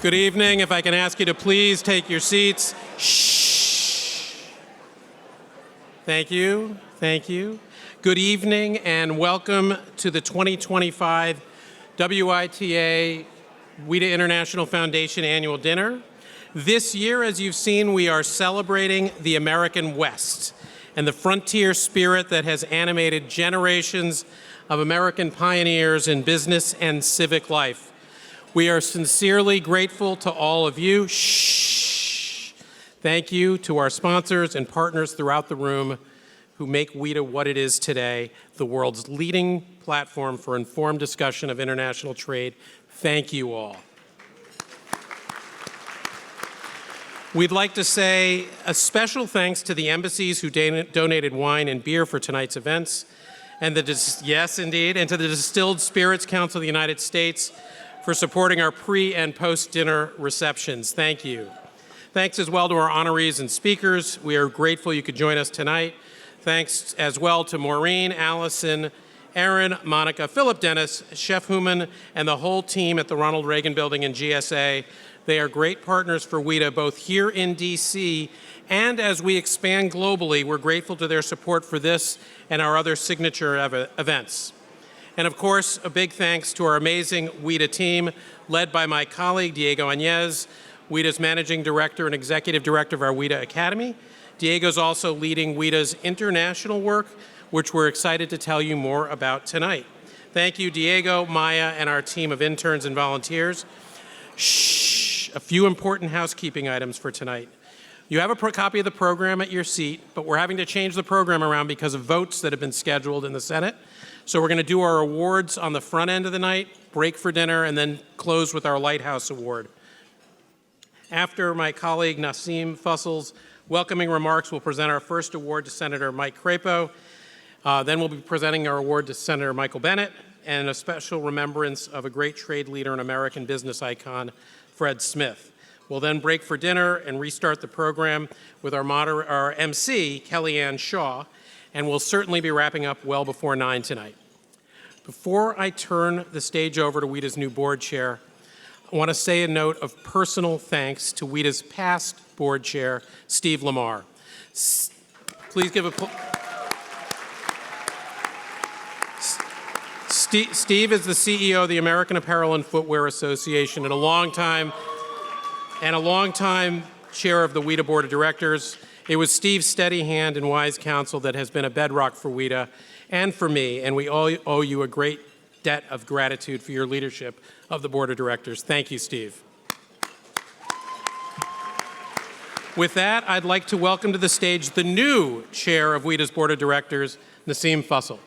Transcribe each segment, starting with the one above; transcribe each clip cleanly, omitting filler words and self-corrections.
Good evening. If I can ask you to please take your seats. Shh. Thank you. Thank you. Good evening and welcome to the 2025 WITA International Foundation Annual Dinner. This year, as you've seen, we are celebrating the American West and the frontier spirit that has animated generations of American pioneers in business and civic life. We are sincerely grateful to all of you. Shh. Thank you to our sponsors and partners throughout the room who make WITA what it is today, the world's leading platform for informed discussion of international trade. Thank you all. We'd like to say a special thanks to the embassies who donated wine and beer for tonight's events, and yes, indeed, and to the Distilled Spirits Council of the United States for supporting our pre- and post-dinner receptions. Thank you. Thanks as well to our honorees and speakers. We are grateful you could join us tonight. Thanks as well to Maureen, Allison, Aaron, Monica, Philip Dennis, Chef Human, and the whole team at the Ronald Reagan Building and GSA. They are great partners for WITA, both here in DC and as we expand globally. We're grateful to their support for this and our other signature events. And of course, a big thanks to our amazing WITA team, led by my colleague, Diego Añez, WITA's Managing Director and Executive Director of our WITA Academy. Diego's also leading WITA's international work, which we're excited to tell you more about tonight. Thank you, Diego, Maya, and our team of interns and volunteers. Shh, a few important housekeeping items for tonight. You have a copy of the program at your seat, but we're having to change the program around because of votes that have been scheduled in the Senate. So we're going to do our awards on the front end of the night, break for dinner, and then close with our Lighthouse Award. After my colleague Nassim Fussel's welcoming remarks, we'll present our first award to Senator Mike Crapo. Then we'll be presenting our award to Senator Michael Bennet, and a special remembrance of a great trade leader and American business icon, Fred Smith. We'll then break for dinner and restart the program with our MC, Kellyanne Shaw, and we'll certainly be wrapping up well before 9 tonight. Before I turn the stage over to WITA's new board chair, I want to say a note of personal thanks to WITA's past board chair, Steve Lamar. Please give a... Steve is the CEO of the American Apparel and Footwear Association and a longtime chair of the WITA Board of Directors. It was Steve's steady hand and wise counsel that has been a bedrock for WITA and for me, and we all owe you a great debt of gratitude for your leadership of the Board of Directors. Thank you, Steve. With that, I'd like to welcome to the stage the new chair of WITA's Board of Directors, Nassim Fussell.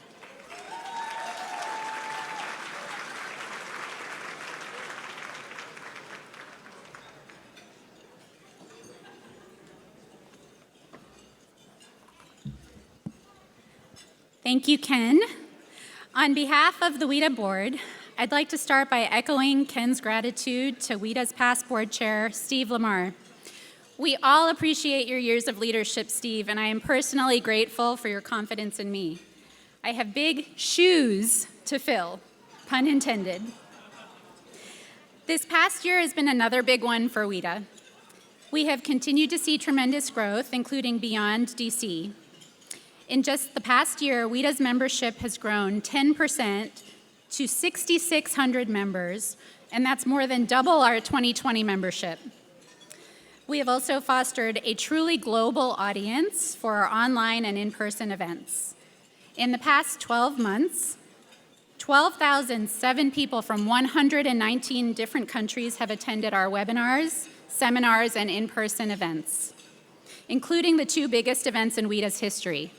Thank you, Ken. On behalf of the WITA board, I'd like to start by echoing Ken's gratitude to WITA's past board chair, Steve Lamar. We all appreciate your years of leadership, Steve, and I am personally grateful for your confidence in me. I have big shoes to fill, pun intended. This past year has been another big one for WITA. We have continued to see tremendous growth, including beyond DC. In just the past year, WITA's membership has grown 10% to 6,600 members, and that's more than double our 2020 membership. We have also fostered a truly global audience for our online and in-person events. In the past 12 months, 12,007 people from 119 different countries have attended our webinars, seminars, and in-person events, including the 2 biggest events in WITA's history.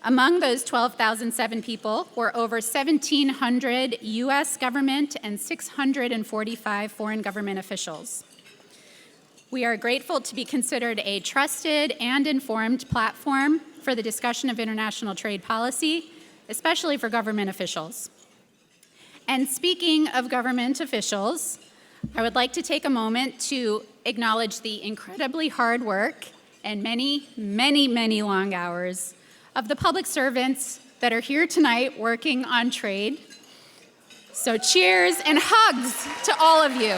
Among those 12,007 people were over 1,700 US government and 645 foreign government officials. We are grateful to be considered a trusted and informed platform for the discussion of international trade policy, especially for government officials. And speaking of government officials, I would like to take a moment to acknowledge the incredibly hard work and many, many, many long hours of the public servants that are here tonight working on trade. So cheers and hugs to all of you.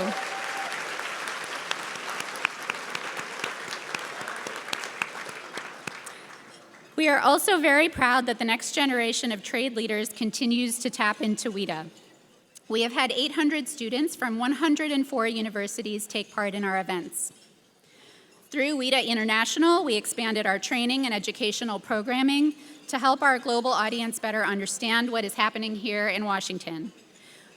We are also very proud that the next generation of trade leaders continues to tap into WITA. We have had 800 students from 104 universities take part in our events. Through WITA International, we expanded our training and educational programming to help our global audience better understand what is happening here in Washington.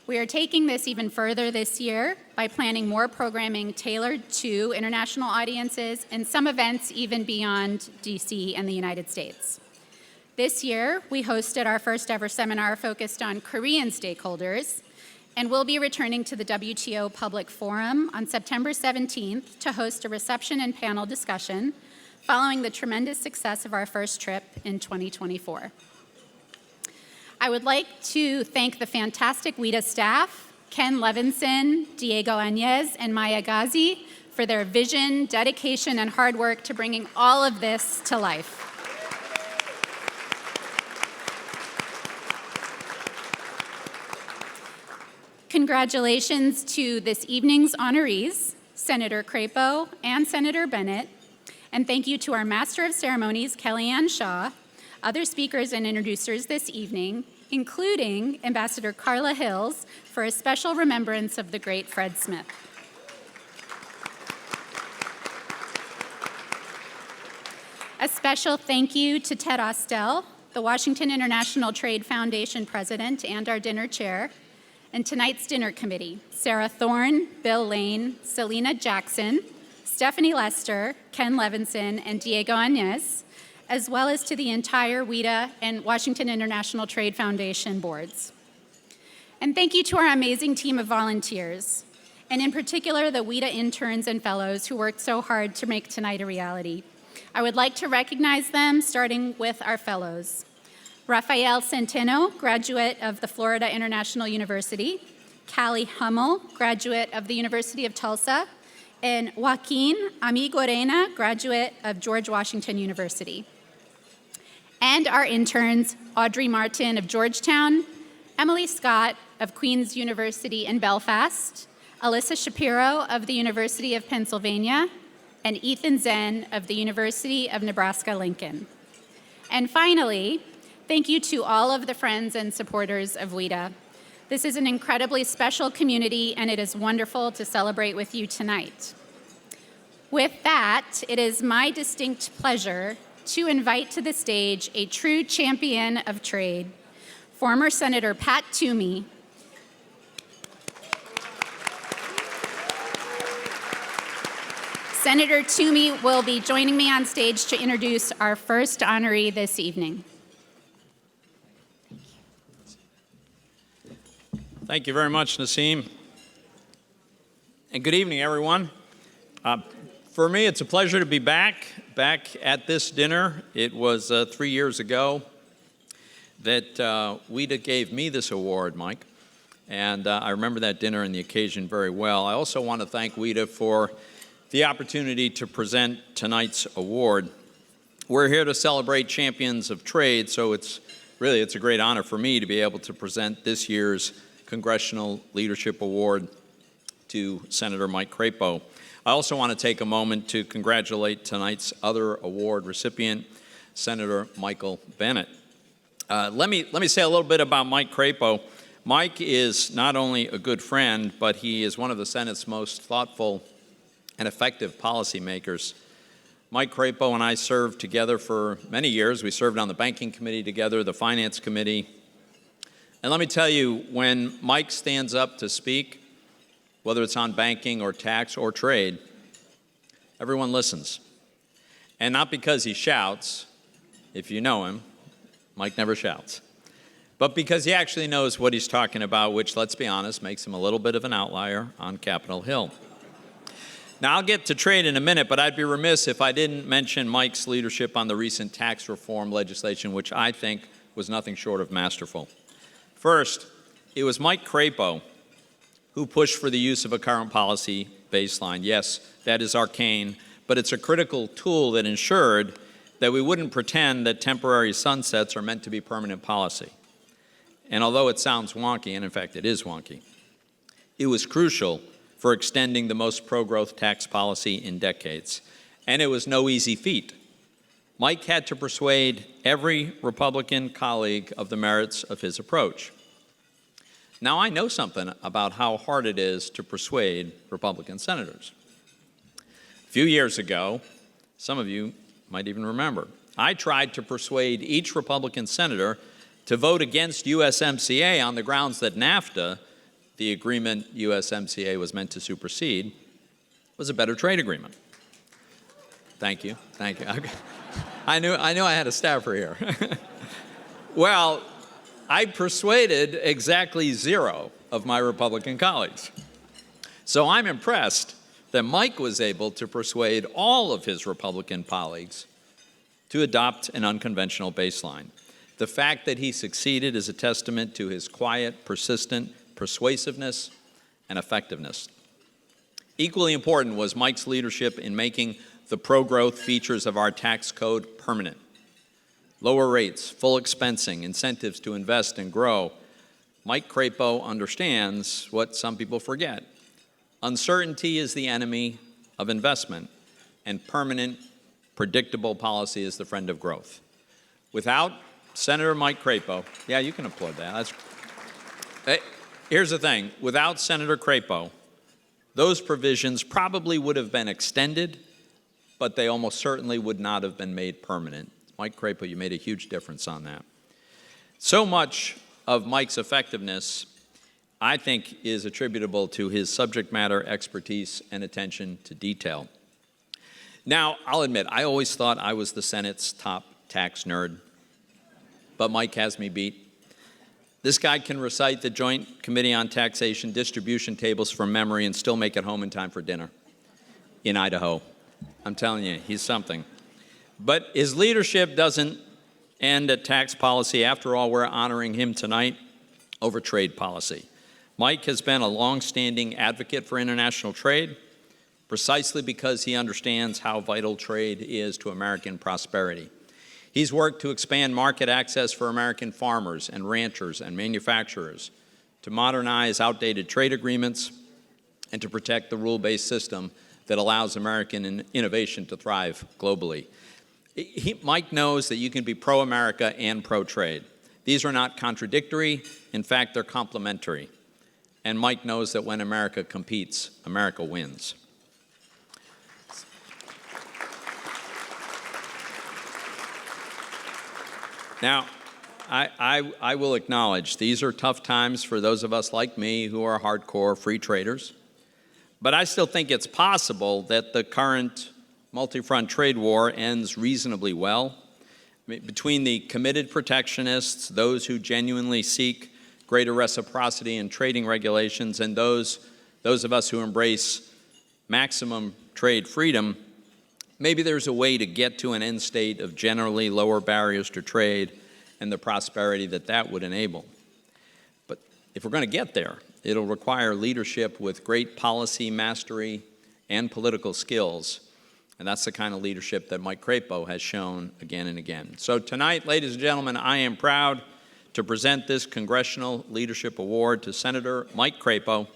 We are taking this even further this year by planning more programming tailored to international audiences and some events even beyond DC and the United States. This year, we hosted our first ever seminar focused on Korean stakeholders, and we'll be returning to the WTO Public Forum on September 17th to host a reception and panel discussion following the tremendous success of our first trip in 2024. I would like to thank the fantastic WITA staff, Ken Levinson, Diego Añez, and Maya Ghazi, for their vision, dedication, and hard work to bringing all of this to life. Congratulations to this evening's honorees, Senator Crapo and Senator Bennet, and thank you to our Master of Ceremonies, Kellyanne Shaw, other speakers and introducers this evening, including Ambassador Carla Hills, for a special remembrance of the great Fred Smith. A special thank you to Ted Ostel, the Washington International Trade Foundation president and our dinner chair, and tonight's dinner committee, Sarah Thorne, Bill Lane, Selena Jackson, Stephanie Lester, Ken Levinson, and Diego Añez, as well as to the entire WITA and Washington International Trade Foundation boards. And thank you to our amazing team of volunteers, and in particular the WITA interns and fellows who worked so hard to make tonight a reality. I would like to recognize them, starting with our fellows. Rafael Centeno, graduate of the Florida International University, Callie Hummel, graduate of the University of Tulsa, and Joaquin Amigorena, graduate of George Washington University. And our interns, Audrey Martin of Georgetown, Emily Scott of Queen's University in Belfast, Alyssa Shapiro of the University of Pennsylvania, and Ethan Zen of the University of Nebraska-Lincoln. And finally, thank you to all of the friends and supporters of WITA. This is an incredibly special community, and it is wonderful to celebrate with you tonight. With that, it is my distinct pleasure to invite to the stage a true champion of trade, former Senator Pat Toomey. Senator Toomey will be joining me on stage to introduce our first honoree this evening. Thank you very much, Nasim. And good evening, everyone. For me, it's a pleasure to be back at this dinner. It was 3 years ago that WITA gave me this award, Mike. And I remember that dinner and the occasion very well. I also want to thank WITA for the opportunity to present tonight's award. We're here to celebrate champions of trade, so it's a great honor for me to be able to present this year's Congressional Leadership Award to Senator Mike Crapo. I also want to take a moment to congratulate tonight's other award recipient, Senator Michael Bennet. Let me say a little bit about Mike Crapo. Mike is not only a good friend, but he is one of the Senate's most thoughtful and effective policymakers. Mike Crapo and I served together for many years. We served on the Banking Committee together, the Finance Committee. And let me tell you, when Mike stands up to speak, whether it's on banking or tax or trade, everyone listens. And not because he shouts. If you know him, Mike never shouts. But because he actually knows what he's talking about, which, let's be honest, makes him a little bit of an outlier on Capitol Hill. Now, I'll get to trade in a minute, but I'd be remiss if I didn't mention Mike's leadership on the recent tax reform legislation, which I think was nothing short of masterful. First, it was Mike Crapo who pushed for the use of a current policy baseline. Yes, that is arcane, but it's a critical tool that ensured that we wouldn't pretend that temporary sunsets are meant to be permanent policy. And although it sounds wonky, and in fact it is wonky, it was crucial for extending the most pro-growth tax policy in decades. And it was no easy feat. Mike had to persuade every Republican colleague of the merits of his approach. Now, I know something about how hard it is to persuade Republican senators. A few years ago, some of you might even remember, I tried to persuade each Republican senator to vote against USMCA on the grounds that NAFTA, the agreement USMCA was meant to supersede, was a better trade agreement. Thank you. Thank you. Okay. I knew I had a staffer here. Well, I persuaded exactly 0 of my Republican colleagues. So I'm impressed that Mike was able to persuade all of his Republican colleagues to adopt an unconventional baseline. The fact that he succeeded is a testament to his quiet, persistent persuasiveness and effectiveness. Equally important was Mike's leadership in making the pro-growth features of our tax code permanent. Lower rates, full expensing, incentives to invest and grow. Mike Crapo understands what some people forget. Uncertainty is the enemy of investment, and permanent, predictable policy is the friend of growth. Without Senator Mike Crapo, yeah, you can applaud that. Here's the thing, without Senator Crapo, those provisions probably would have been extended, but they almost certainly would not have been made permanent. Mike Crapo, you made a huge difference on that. So much of Mike's effectiveness, I think, is attributable to his subject matter expertise and attention to detail. Now, I'll admit, I always thought I was the Senate's top tax nerd, but Mike has me beat. This guy can recite the Joint Committee on Taxation distribution tables from memory and still make it home in time for dinner in Idaho. I'm telling you, he's something. But his leadership doesn't end at tax policy. After all, we're honoring him tonight over trade policy. Mike has been a long-standing advocate for international trade, precisely because he understands how vital trade is to American prosperity. He's worked to expand market access for American farmers and ranchers and manufacturers, to modernize outdated trade agreements, and to protect the rule-based system that allows American innovation to thrive globally. Mike knows that you can be pro-America and pro-trade. These are not contradictory. In fact, they're complementary. And Mike knows that when America competes, America wins. Now, I will acknowledge these are tough times for those of us like me who are hardcore free traders. But I still think it's possible that the current multi-front trade war ends reasonably well. Between the committed protectionists, those who genuinely seek greater reciprocity in trading regulations, and those of us who embrace maximum trade freedom, maybe there's a way to get to an end state of generally lower barriers to trade and the prosperity that that would enable. But if we're going to get there, it'll require leadership with great policy mastery and political skills. And that's the kind of leadership that Mike Crapo has shown again and again. So tonight, ladies and gentlemen, I am proud to present this Congressional Leadership Award to Senator Mike Crapo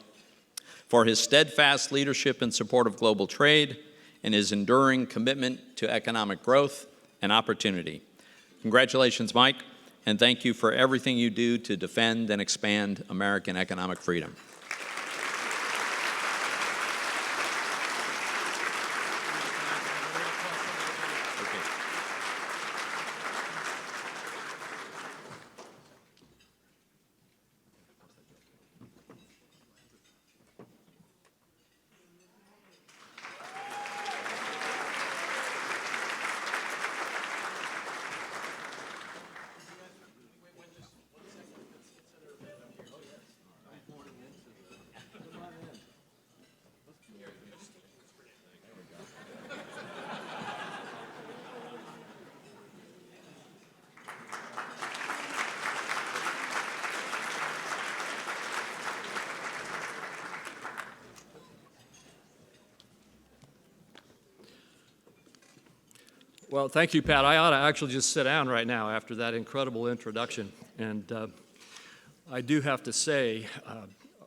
for his steadfast leadership in support of global trade and his enduring commitment to economic growth and opportunity. Congratulations, Mike, and thank you for everything you do to defend and expand American economic freedom. Well, thank you, Pat. I ought to actually just sit down right now after that incredible introduction. And I do have to say,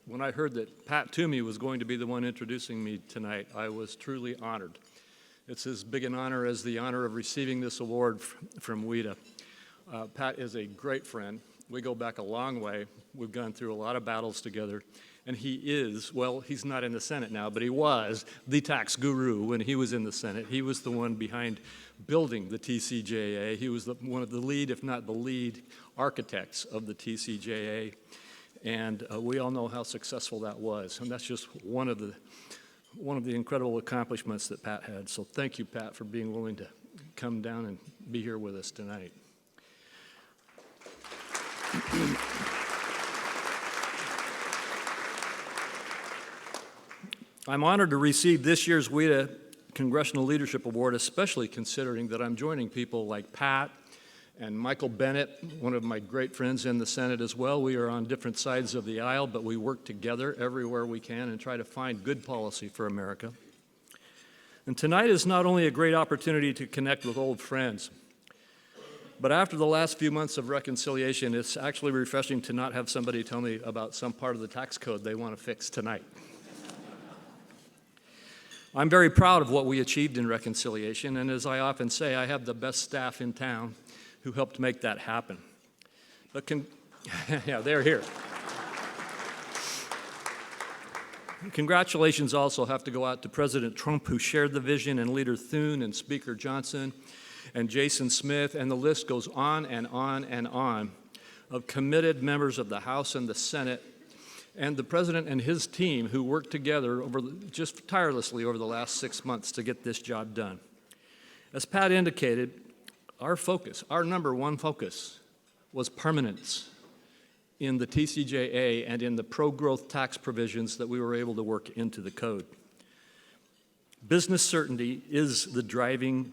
when I heard that Pat Toomey was going to be the one introducing me tonight, I was truly honored. It's as big an honor as the honor of receiving this award from WITA. Pat is a great friend. We go back a long way. We've gone through a lot of battles together. And he is, well, he's not in the Senate now, but he was the tax guru when he was in the Senate. He was the one behind building the TCJA. He was one of the lead, if not the lead, architects of the TCJA. And we all know how successful that was. And that's just one of the incredible accomplishments that Pat had. So thank you, Pat, for being willing to come down and be here with us tonight. I'm honored to receive this year's WITA Congressional Leadership Award, especially considering that I'm joining people like Pat and Michael Bennet, one of my great friends in the Senate as well. We are on different sides of the aisle, but we work together everywhere we can and try to find good policy for America. And tonight is not only a great opportunity to connect with old friends, but after the last few months of reconciliation, it's actually refreshing to not have somebody tell me about some part of the tax code they want to fix tonight. I'm very proud of what we achieved in reconciliation, and as I often say, I have the best staff in town who helped make that happen. But yeah, they're here. Congratulations also have to go out to President Trump, who shared the vision, and Leader Thune and Speaker Johnson and Jason Smith, and the list goes on and on and on of committed members of the House and the Senate, and the President and his team who worked together just tirelessly over the last 6 months to get this job done. As Pat indicated, our number one focus was permanence in the TCJA and in the pro-growth tax provisions that we were able to work into the code. Business certainty is the driving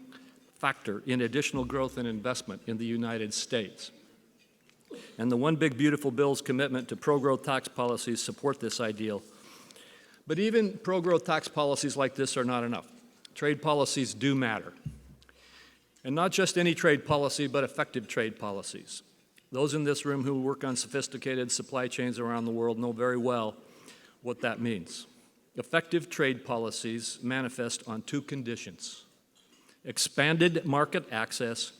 factor in additional growth and investment in the United States. And the One Big Beautiful Bill's commitment to pro-growth tax policies support this ideal. But even pro-growth tax policies like this are not enough. Trade policies do matter. And not just any trade policy, but effective trade policies. Those in this room who work on sophisticated supply chains around the world know very well what that means. Effective trade policies manifest on two conditions: expanded market access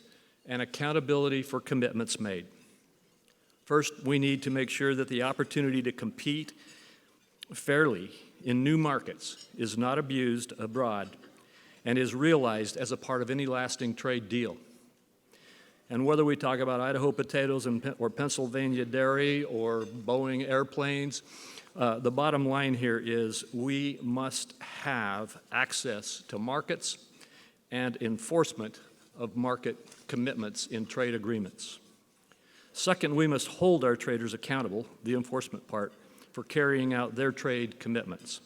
and accountability for commitments made. First, we need to make sure that the opportunity to compete fairly in new markets is not abused abroad and is realized as a part of any lasting trade deal. And whether we talk about Idaho potatoes or Pennsylvania dairy or Boeing airplanes, the bottom line here is we must have access to markets and enforcement of market commitments in trade agreements. Second, we must hold our traders accountable, the enforcement part, for carrying out their trade commitments.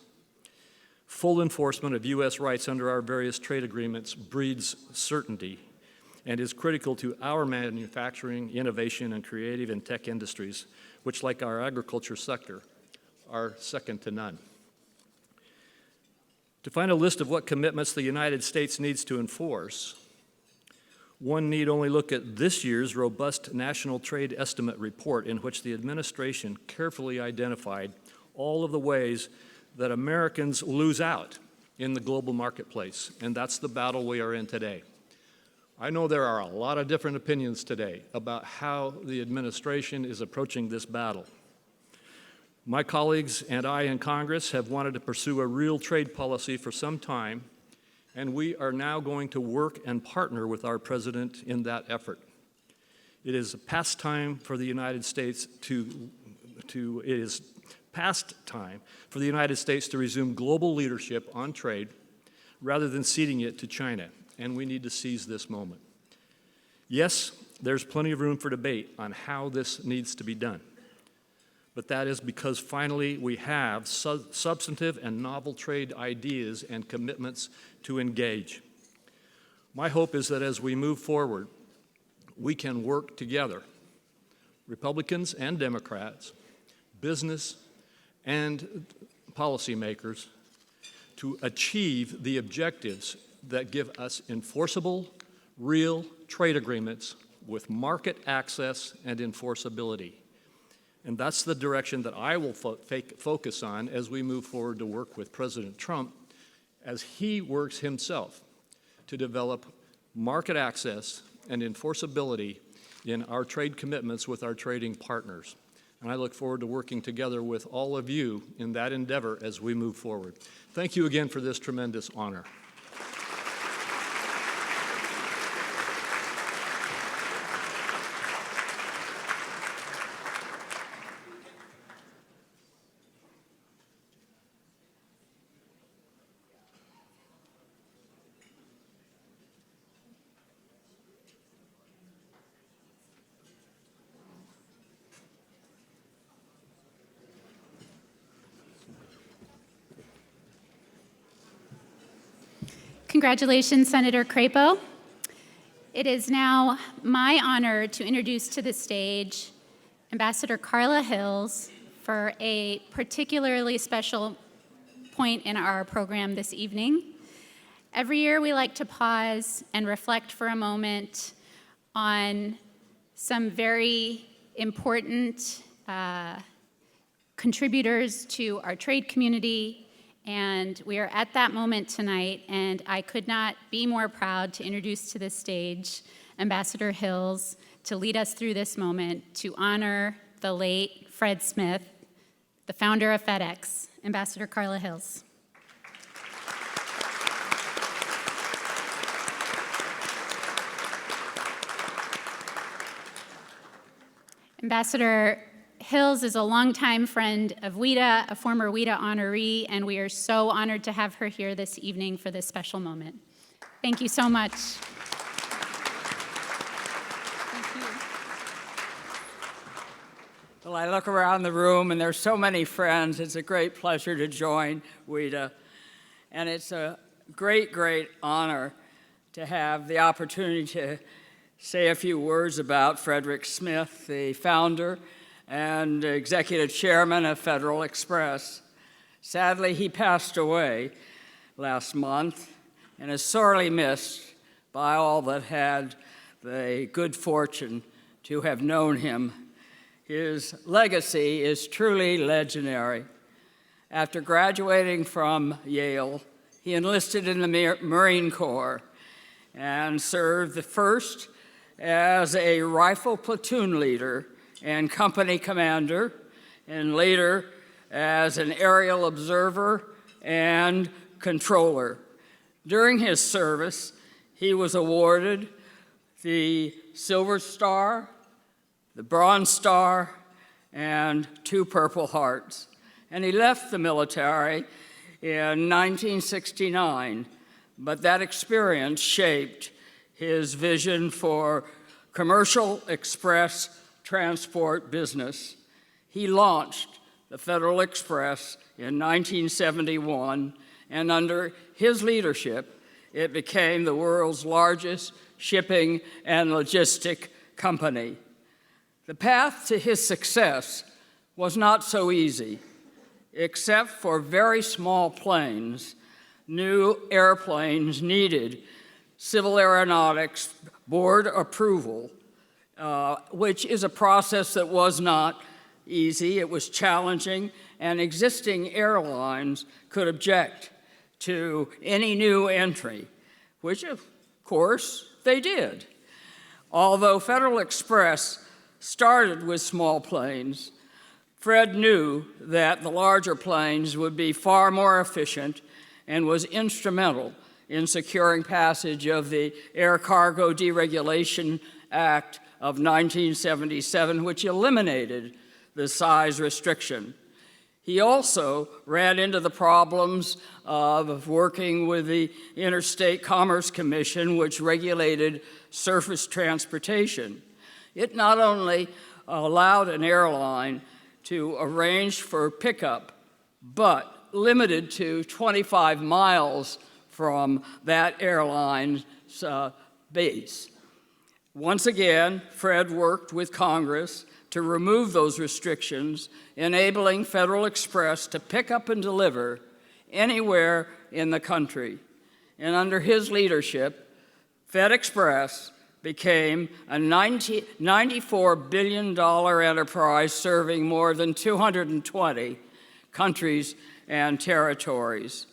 Full enforcement of U.S. rights under our various trade agreements breeds certainty and is critical to our manufacturing, innovation, and creative and tech industries, which, like our agriculture sector, are second to none. To find a list of what commitments the United States needs to enforce, one need only look at this year's robust National Trade Estimate report, in which the administration carefully identified all of the ways that Americans lose out in the global marketplace, and that's the battle we are in today. I know there are a lot of different opinions today about how the administration is approaching this battle. My colleagues and I in Congress have wanted to pursue a real trade policy for some time, and we are now going to work and partner with our president in that effort. It is past time for the United States to resume global leadership on trade rather than ceding it to China, and we need to seize this moment. Yes, there's plenty of room for debate on how this needs to be done, but that is because finally we have substantive and novel trade ideas and commitments to engage. My hope is that as we move forward, we can work together, Republicans and Democrats, business and policymakers, to achieve the objectives that give us enforceable, real trade agreements with market access and enforceability. And that's the direction that I will focus on as we move forward to work with President Trump as he works himself to develop market access and enforceability in our trade commitments with our trading partners. And I look forward to working together with all of you in that endeavor as we move forward. Thank you again for this tremendous honor. Congratulations, Senator Crapo. It is now my honor to introduce to the stage Ambassador Carla Hills for a particularly special point in our program this evening. Every year we like to pause and reflect for a moment on some very important contributors to our trade community, and we are at that moment tonight, and I could not be more proud to introduce to this stage Ambassador Hills to lead us through this moment to honor the late Fred Smith, the founder of FedEx. Ambassador Carla Hills. Ambassador Hills is a longtime friend of WITA, a former WITA honoree, and we are so honored to have her here this evening for this special moment. Thank you so much. Thank you. Well, I look around the room, and there's so many friends. It's a great pleasure to join WITA, and it's a great, great honor to have the opportunity to say a few words about Frederick Smith, the founder and executive chairman of Federal Express. Sadly, he passed away last month and is sorely missed by all that had the good fortune to have known him. His legacy is truly legendary. After graduating from Yale, he enlisted in the Marine Corps and served first as a rifle platoon leader and company commander, and later as an aerial observer and controller. During his service, he was awarded the Silver Star, the Bronze Star, and 2 Purple Hearts. And he left the military in 1969, but that experience shaped his vision for commercial express transport business. He launched the Federal Express in 1971, and under his leadership, it became the world's largest shipping and logistic company. The path to his success was not so easy. Except for very small planes, new airplanes needed civil aeronautics board approval, which is a process that was not easy. It was challenging, and existing airlines could object to any new entry, which of course they did. Although Federal Express started with small planes, Fred knew that the larger planes would be far more efficient and was instrumental in securing passage of the Air Cargo Deregulation Act of 1977, which eliminated the size restriction. He also ran into the problems of working with the Interstate Commerce Commission, which regulated surface transportation. It not only allowed an airline to arrange for pickup, but limited to 25 miles from that airline's base. Once again, Fred worked with Congress to remove those restrictions, enabling Federal Express to pick up and deliver anywhere in the country. And under his leadership, FedExpress became a $94 billion enterprise serving more than 220 countries and territories.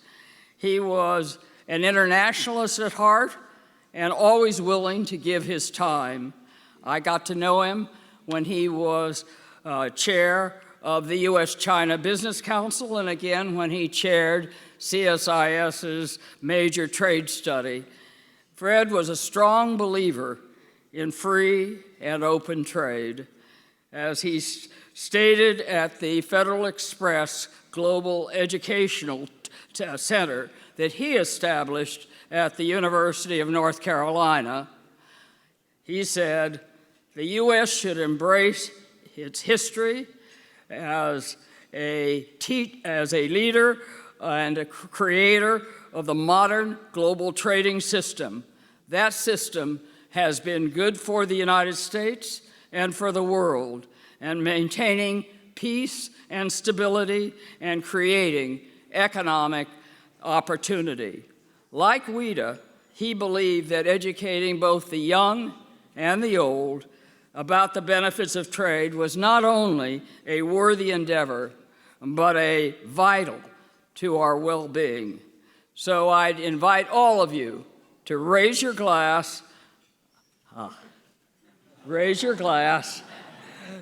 He was an internationalist at heart, and always willing to give his time. I got to know him when he was chair of the U.S.-China Business Council, and again when he chaired CSIS's major trade study. Fred was a strong believer in free and open trade. As he stated at the Federal Express Global Educational Center that he established at the University of North Carolina, he said, the U.S. should embrace its history as a leader and a creator of the modern global trading system. That system has been good for the United States and for the world, and maintaining peace and stability and creating economic opportunity. Like WITA, he believed that educating both the young and the old about the benefits of trade was not only a worthy endeavor, but a vital to our well-being. So I'd invite all of you to raise your glass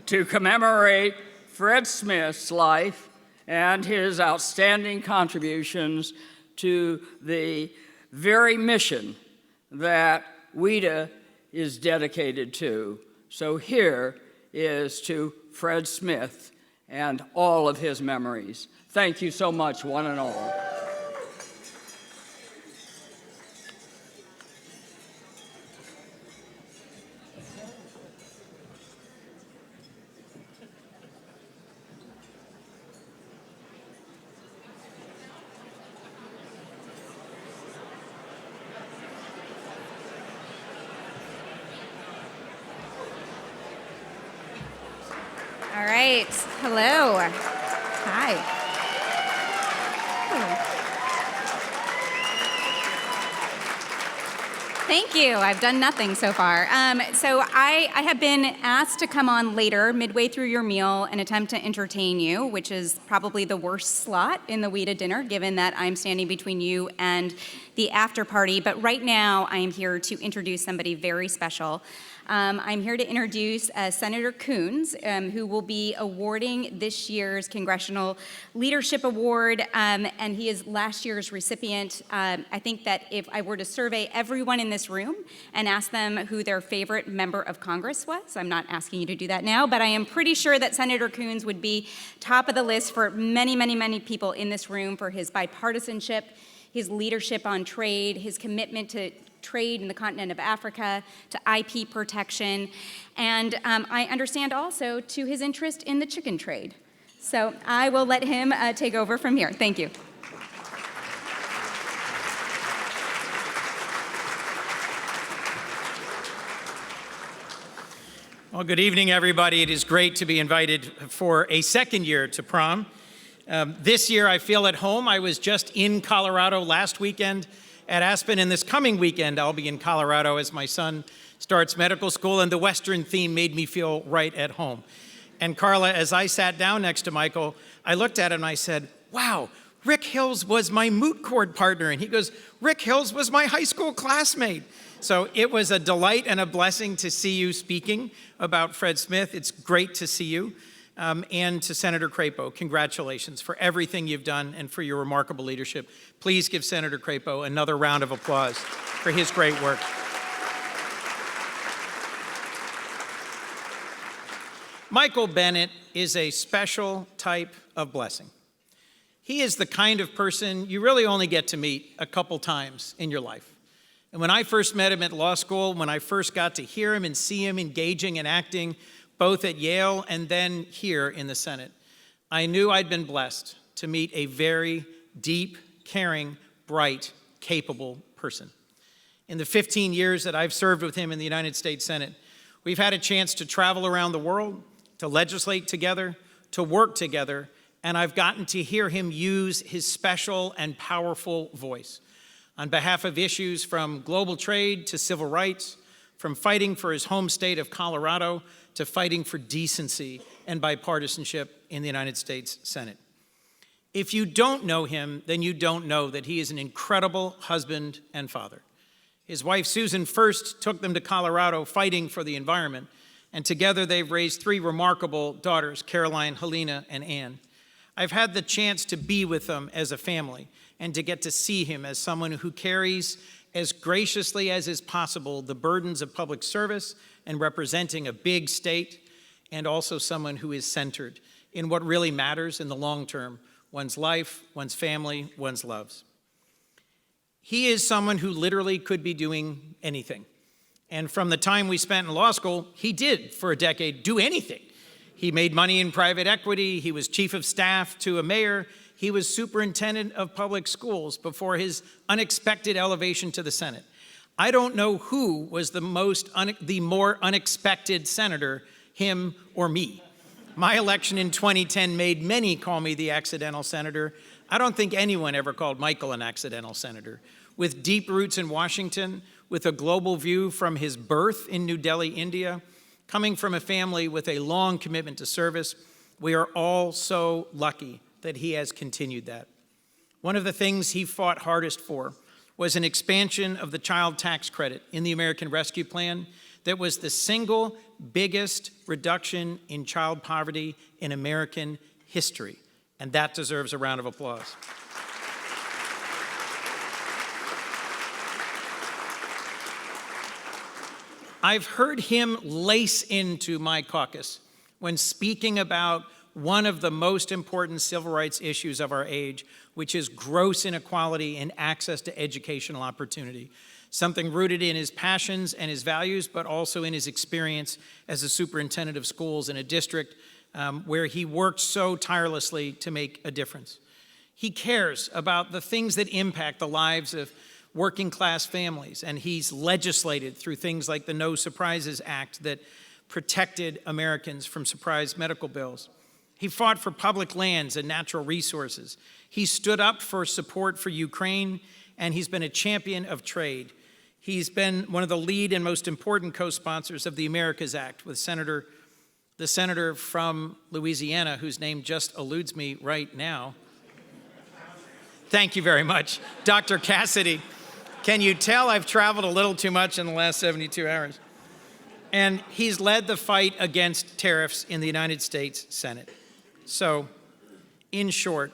to commemorate Fred Smith's life and his outstanding contributions to the very mission that WITA is dedicated to. So here is to Fred Smith and all of his memories. Thank you so much, one and all. All right. Hello. Hi. Thank you. I've done nothing so far. So I have been asked to come on later, midway through your meal, and attempt to entertain you, which is probably the worst slot in the WITA dinner, given that I'm standing between you and the after party. But right now, I am here to introduce somebody very special. I'm here to introduce Senator Coons, who will be awarding this year's Congressional Leadership Award, and he is last year's recipient. I think that if I were to survey everyone in this room and ask them who their favorite member of Congress was, I'm not asking you to do that now, but I am pretty sure that Senator Coons would be top of the list for many, many, many people in this room for his bipartisanship, his leadership on trade, his commitment to trade in the continent of Africa, to IP protection, and I understand also to his interest in the chicken trade. So I will let him take over from here. Thank you. Well, good evening, everybody. It is great to be invited for a second year to prom. This year, I feel at home. I was just in Colorado last weekend at Aspen, and this coming weekend, I'll be in Colorado as my son starts medical school, and the Western theme made me feel right at home. And Carla, as I sat down next to Michael, I looked at him and I said, wow, Rick Hills was my moot court partner. And he goes, Rick Hills was my high school classmate. So it was a delight and a blessing to see you speaking about Fred Smith. It's great to see you. And to Senator Crapo, congratulations for everything you've done and for your remarkable leadership. Please give Senator Crapo another round of applause for his great work. Michael Bennet is a special type of blessing. He is the kind of person you really only get to meet a couple times in your life. And when I first met him at law school, when I first got to hear him and see him engaging and acting both at Yale and then here in the Senate, I knew I'd been blessed to meet a very deep, caring, bright, capable person. In the 15 years that I've served with him in the United States Senate, we've had a chance to travel around the world, to legislate together, to work together, and I've gotten to hear him use his special and powerful voice on behalf of issues from global trade to civil rights, from fighting for his home state of Colorado to fighting for decency and bipartisanship in the United States Senate. If you don't know him, then you don't know that he is an incredible husband and father. His wife, Susan, first took them to Colorado fighting for the environment, and together they've raised 3 remarkable daughters, Caroline, Helena, and Anne. I've had the chance to be with them as a family and to get to see him as someone who carries as graciously as is possible the burdens of public service and representing a big state, and also someone who is centered in what really matters in the long term, one's life, one's family, one's loves. He is someone who literally could be doing anything. And from the time we spent in law school, he did, for a decade, do anything. He made money in private equity. He was chief of staff to a mayor. He was superintendent of public schools before his unexpected elevation to the Senate. I don't know who was the more unexpected senator, him or me. My election in 2010 made many call me the accidental senator. I don't think anyone ever called Michael an accidental senator. With deep roots in Washington, with a global view from his birth in New Delhi, India, coming from a family with a long commitment to service, we are all so lucky that he has continued that. One of the things he fought hardest for was an expansion of the child tax credit in the American Rescue Plan that was the single biggest reduction in child poverty in American history, and that deserves a round of applause. I've heard him lace into my caucus when speaking about one of the most important civil rights issues of our age, which is gross inequality in access to educational opportunity, something rooted in his passions and his values, but also in his experience as a superintendent of schools in a district where he worked so tirelessly to make a difference. He cares about the things that impact the lives of working class families, and he's legislated through things like the No Surprises Act that protected Americans from surprise medical bills. He fought for public lands and natural resources. He stood up for support for Ukraine, and he's been a champion of trade. He's been one of the lead and most important co-sponsors of the Americas Act with the senator from Louisiana, whose name just eludes me right now. Thank you very much, Dr. Cassidy. Can you tell I've traveled a little too much in the last 72 hours? And he's led the fight against tariffs in the United States Senate. So, in short,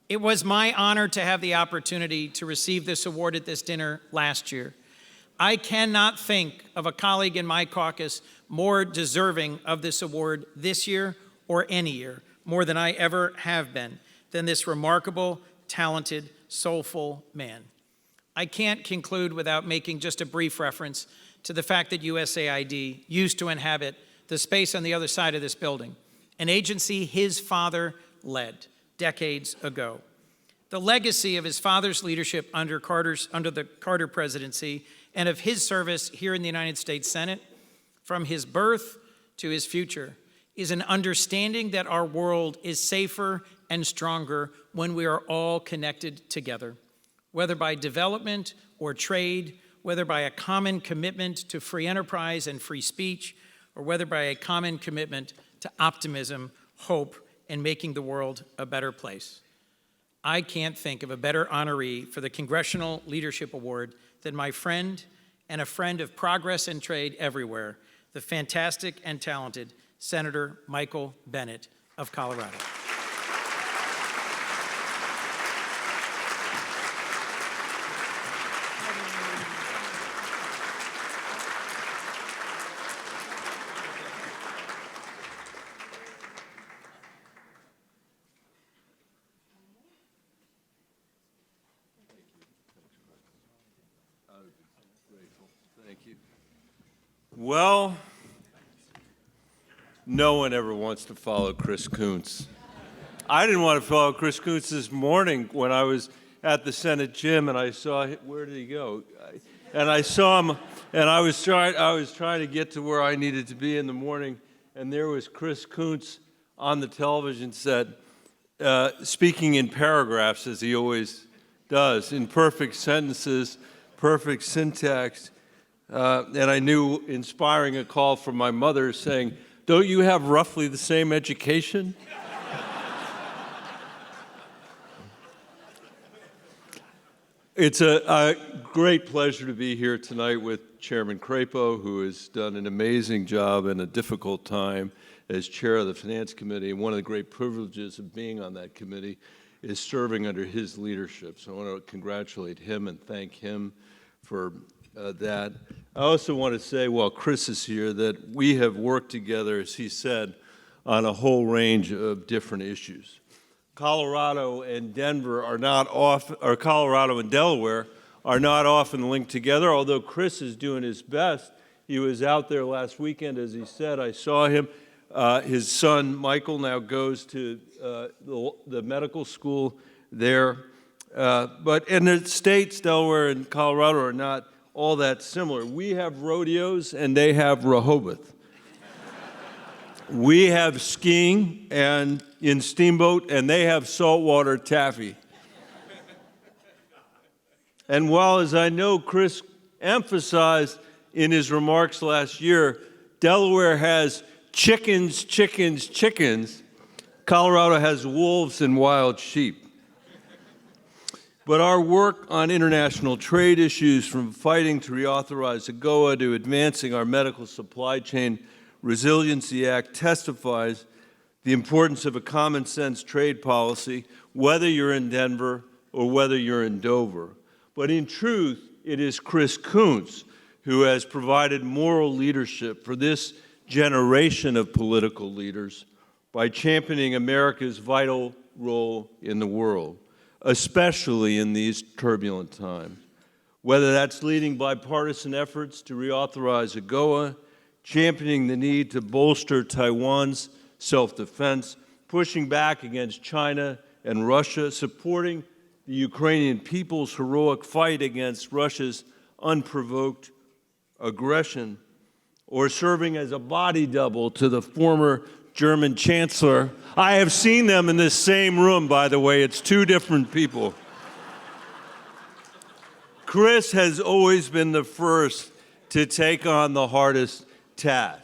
it was my honor to have the opportunity to receive this award at this dinner last year. I cannot think of a colleague in my caucus more deserving of this award this year or any year, more than I ever have been, than this remarkable, talented, soulful man. I can't conclude without making just a brief reference to the fact that USAID used to inhabit the space on the other side of this building, an agency his father led decades ago. The legacy of his father's leadership under the Carter presidency and of his service here in the United States Senate, from his birth to his future, is an understanding that our world is safer and stronger when we are all connected together, whether by development or trade, whether by a common commitment to free enterprise and free speech, or whether by a common commitment to optimism, hope, and making the world a better place. I can't think of a better honoree for the Congressional Leadership Award than my friend and a friend of progress and trade everywhere, the fantastic and talented Senator Michael Bennet of Colorado. Well, no one ever wants to follow Chris Coons. I didn't want to follow Chris Coons this morning when I was at the Senate gym and I saw, where did he go? And I saw him, and I was trying to get to where I needed to be in the morning, and there was Chris Coons on the television set, speaking in paragraphs, as he always does, in perfect sentences, perfect syntax. And I knew, inspiring a call from my mother saying, "Don't you have roughly the same education?" It's a great pleasure to be here tonight with Chairman Crapo, who has done an amazing job in a difficult time as chair of the Finance Committee. And one of the great privileges of being on that committee is serving under his leadership. So I want to congratulate him and thank him for that. I also want to say, while Chris is here, that we have worked together, as he said, on a whole range of different issues. Colorado and Denver are not often, or Colorado and Delaware are not often linked together, although Chris is doing his best. He was out there last weekend, as he said. I saw him. His son, Michael, now goes to the medical school there. But in the states, Delaware and Colorado are not all that similar. We have rodeos, and they have Rehoboth. We have skiing and in Steamboat, and they have saltwater taffy. And while, as I know Chris emphasized in his remarks last year, Delaware has chickens, chickens, chickens, Colorado has wolves and wild sheep. But our work on international trade issues, from fighting to reauthorize AGOA to advancing our medical supply chain Resiliency Act, testifies the importance of a common sense trade policy, whether you're in Denver or whether you're in Dover. But in truth, it is Chris Coons who has provided moral leadership for this generation of political leaders by championing America's vital role in the world, especially in these turbulent times. Whether that's leading bipartisan efforts to reauthorize AGOA, championing the need to bolster Taiwan's self-defense, pushing back against China and Russia, supporting the Ukrainian people's heroic fight against Russia's unprovoked aggression, or serving as a body double to the former German Chancellor. I have seen them in this same room, by the way. It's two different people. Chris has always been the first to take on the hardest task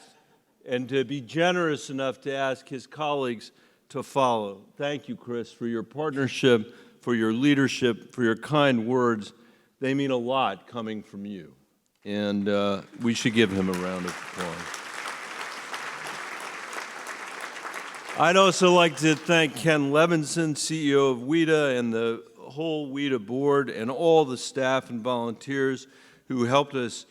and to be generous enough to ask his colleagues to follow. Thank you, Chris, for your partnership, for your leadership, for your kind words. They mean a lot coming from you. And we should give him a round of applause. I'd also like to thank Ken Levinson, CEO of WITA, and the whole WITA board, and all the staff and volunteers who helped us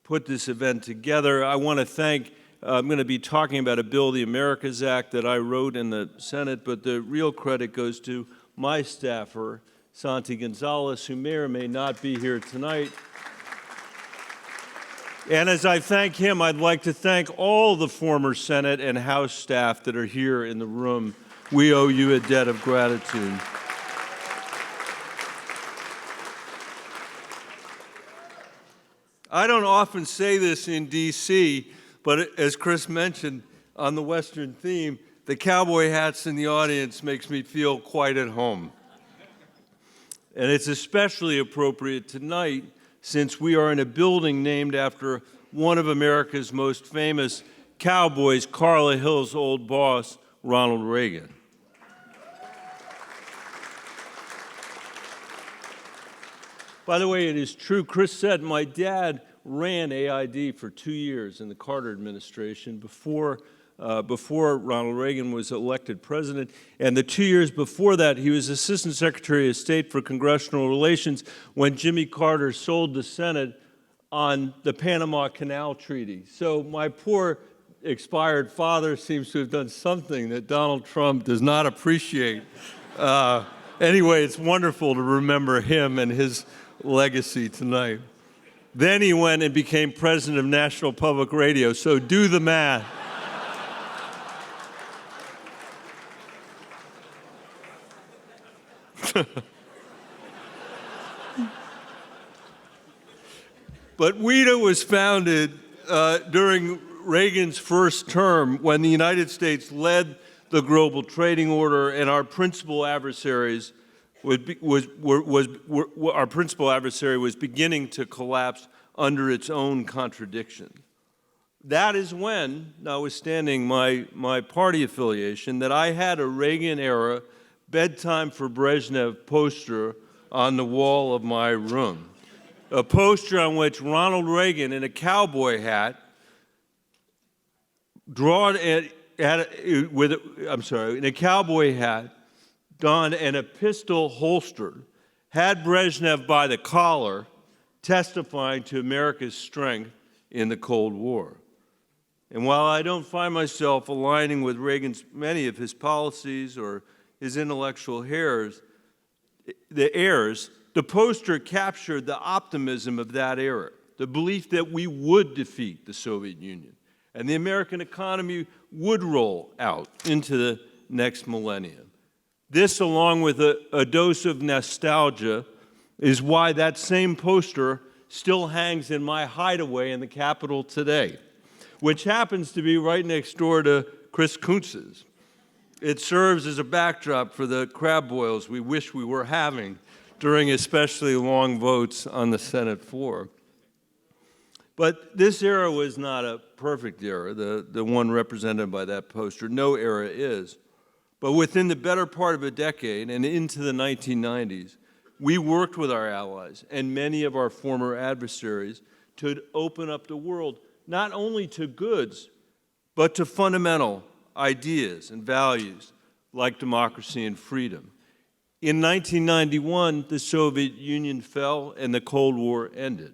put this event together. I want to thank, I'm going to be talking about a bill, the Americas Act, that I wrote in the Senate, but the real credit goes to my staffer, Santi Gonzalez, who may or may not be here tonight. And as I thank him, I'd like to thank all the former Senate and House staff that are here in the room. We owe you a debt of gratitude. I don't often say this in D.C., but as Chris mentioned on the Western theme, the cowboy hats in the audience makes me feel quite at home. And it's especially appropriate tonight since we are in a building named after one of America's most famous cowboys, Carla Hills' old boss, Ronald Reagan. By the way, it is true, Chris said, my dad ran AID for 2 years in the Carter administration before Ronald Reagan was elected president. And the 2 years before that, he was Assistant Secretary of State for Congressional Relations when Jimmy Carter sold the Senate on the Panama Canal Treaty. So my poor expired father seems to have done something that Donald Trump does not appreciate. Anyway, it's wonderful to remember him and his legacy tonight. Then he went and became president of National Public Radio, so do the math. But WITA was founded during Reagan's first term when the United States led the global trading order, and our principal adversary was beginning to collapse under its own contradiction. That is when, notwithstanding my party affiliation, that I had a Reagan-era bedtime for Brezhnev poster on the wall of my room. A poster on which Ronald Reagan in a cowboy hat, in a cowboy hat, donned and a pistol holstered, had Brezhnev by the collar, testifying to America's strength in the Cold War. And while I don't find myself aligning with Reagan's many of his policies or his intellectual errors, the poster captured the optimism of that era, the belief that we would defeat the Soviet Union and the American economy would roll out into the next millennium. This, along with a dose of nostalgia, is why that same poster still hangs in my hideaway in the Capitol today, which happens to be right next door to Chris Coons's. It serves as a backdrop for the crab boils we wish we were having during especially long votes on the Senate floor. But this era was not a perfect era, the one represented by that poster. No era is. But within the better part of a decade and into the 1990s, we worked with our allies and many of our former adversaries to open up the world, not only to goods, but to fundamental ideas and values like democracy and freedom. In 1991, the Soviet Union fell and the Cold War ended.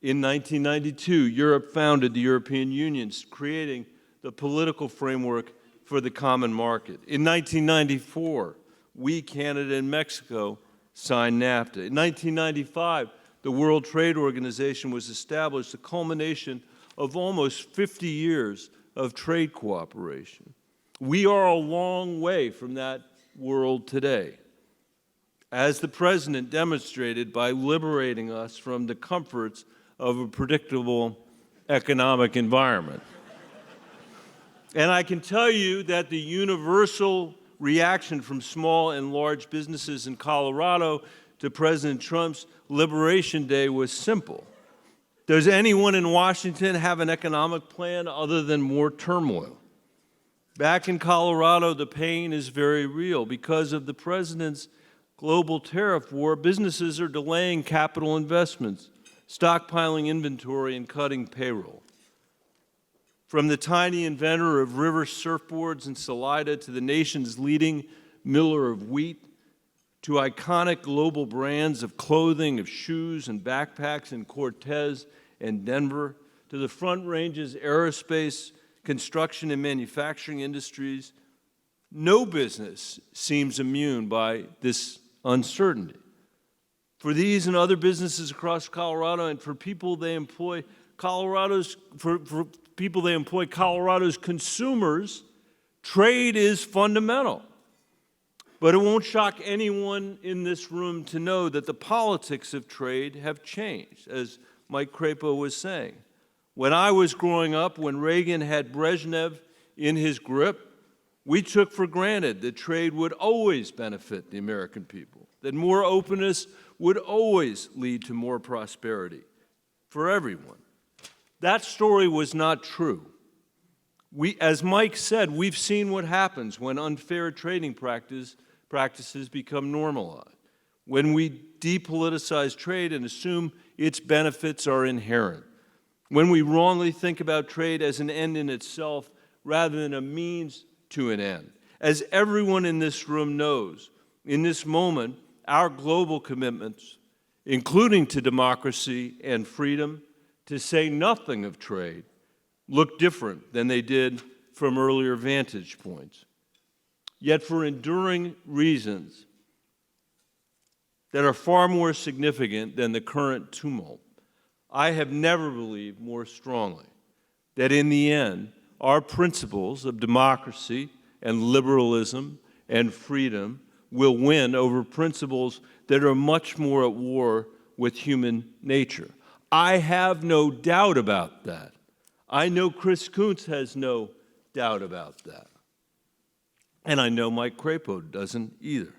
In 1992, Europe founded the European Union, creating the political framework for the common market. In 1994, we, Canada, and Mexico signed NAFTA. In 1995, the World Trade Organization was established, the culmination of almost 50 years of trade cooperation. We are a long way from that world today, as the President demonstrated by liberating us from the comforts of a predictable economic environment. And I can tell you that the universal reaction from small and large businesses in Colorado to President Trump's Liberation Day was simple. Does anyone in Washington have an economic plan other than more turmoil? Back in Colorado, the pain is very real. Because of the president's global tariff war, businesses are delaying capital investments, stockpiling inventory, and cutting payroll. From the tiny inventor of river surfboards in Salida to the nation's leading miller of wheat, to iconic global brands of clothing, of shoes and backpacks in Cortez and Denver, to the Front Range's aerospace, construction, and manufacturing industries, no business seems immune by this uncertainty. For these and other businesses across Colorado, and for people they employ, Colorado's consumers, trade is fundamental. But it won't shock anyone in this room to know that the politics of trade have changed, as Mike Crapo was saying. When I was growing up, when Reagan had Brezhnev in his grip, we took for granted that trade would always benefit the American people, that more openness would always lead to more prosperity for everyone. That story was not true. As Mike said, we've seen what happens when unfair trading practices become normalized, when we depoliticize trade and assume its benefits are inherent, when we wrongly think about trade as an end in itself rather than a means to an end. As everyone in this room knows, in this moment, our global commitments, including to democracy and freedom, to say nothing of trade, look different than they did from earlier vantage points. Yet for enduring reasons that are far more significant than the current tumult, I have never believed more strongly that in the end, our principles of democracy and liberalism and freedom will win over principles that are much more at war with human nature. I have no doubt about that. I know Chris Coons has no doubt about that. And I know Mike Crapo doesn't either.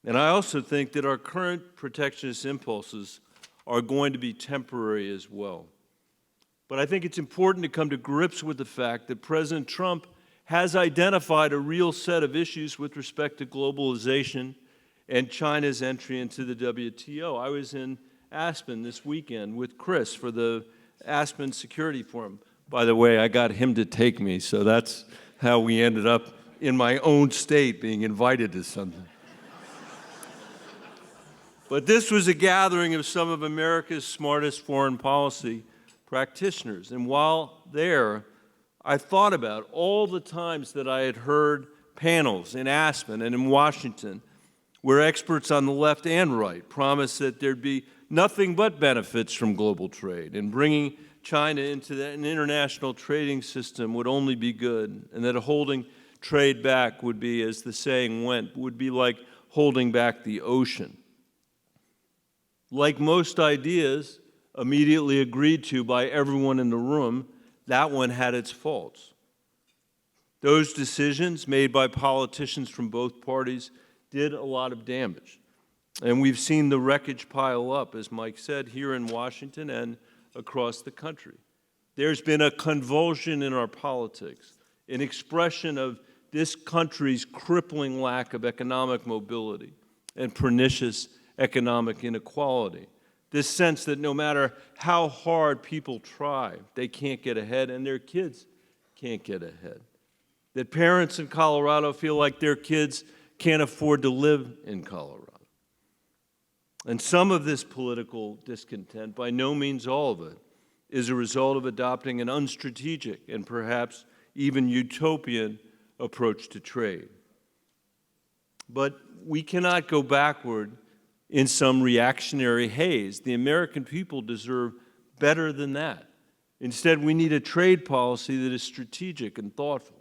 And I also think that our current protectionist impulses are going to be temporary as well. But I think it's important to come to grips with the fact that President Trump has identified a real set of issues with respect to globalization and China's entry into the WTO. I was in Aspen this weekend with Chris for the Aspen Security Forum. By the way, I got him to take me, so that's how we ended up in my own state being invited to something. But this was a gathering of some of America's smartest foreign policy practitioners. And while there, I thought about all the times that I had heard panels in Aspen and in Washington where experts on the left and right promised that there'd be nothing but benefits from global trade, and bringing China into an international trading system would only be good, and that holding trade back would be, as the saying went, would be like holding back the ocean. Like most ideas immediately agreed to by everyone in the room, that one had its faults. Those decisions made by politicians from both parties did a lot of damage. And we've seen the wreckage pile up, as Mike said, here in Washington and across the country. There's been a convulsion in our politics, an expression of this country's crippling lack of economic mobility and pernicious economic inequality. This sense that no matter how hard people try, they can't get ahead, and their kids can't get ahead. That parents in Colorado feel like their kids can't afford to live in Colorado. And some of this political discontent, by no means all of it, is a result of adopting an unstrategic and perhaps even utopian approach to trade. But we cannot go backward in some reactionary haze. The American people deserve better than that. Instead, we need a trade policy that is strategic and thoughtful